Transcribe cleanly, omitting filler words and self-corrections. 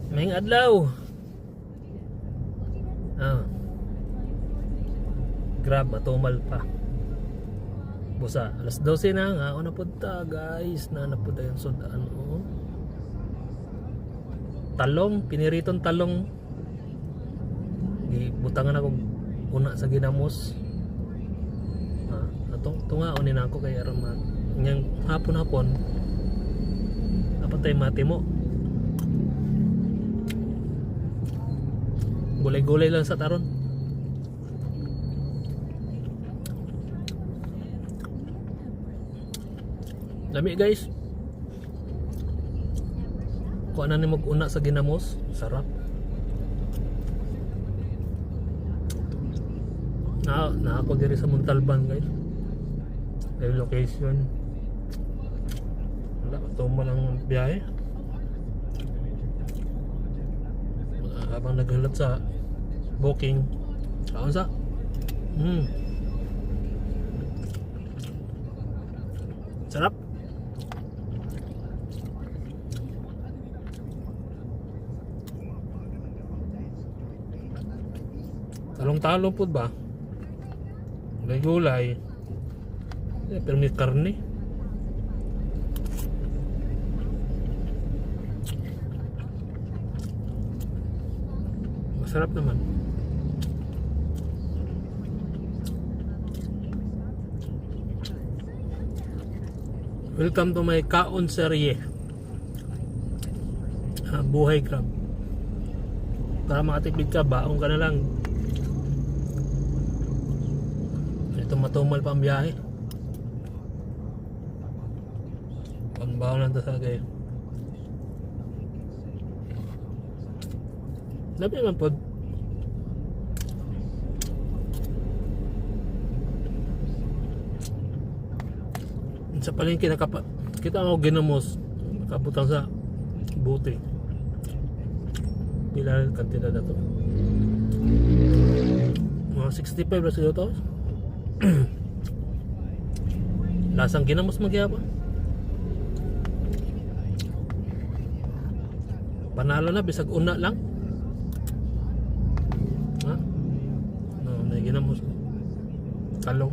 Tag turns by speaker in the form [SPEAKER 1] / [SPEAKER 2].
[SPEAKER 1] Maing adlaw. Grab matumal pa. Busa, alas 12 na nga. Una po ta guys. Na po tayo sudan. Talong, piniriton talong. Butangan ako una sa ginamos. Ito nga unin ako kay Arman. Ngayong hapon dapat tayo mati mo. Gulay-gulay lang sa taron. Lami guys. Kung ano ni mag-una sa ginamos, sarap. Na ako diri sa Montalban guys. Ay location. Wala, tumo lang biyahe. Habang naghalat sa booking. Kaon sa? Sarap. Talong-talong po ba? Gulay-gulay. Pero may karne. Masarap naman. Welcome to my kaon serye. Buhay Grab. Para makatipid ka, baong ka na lang. Ito matumal pa ang biyahe. Pangbaon lang ito sa kayo. Labi naman po. Sa palengke kita ako ginamos. Nakabutang sa buti. Pila kantidad na to. Mga 65 na sila to. Lasang ginamos magyaba. Panalo na bisag una lang. May ginamos. Talong.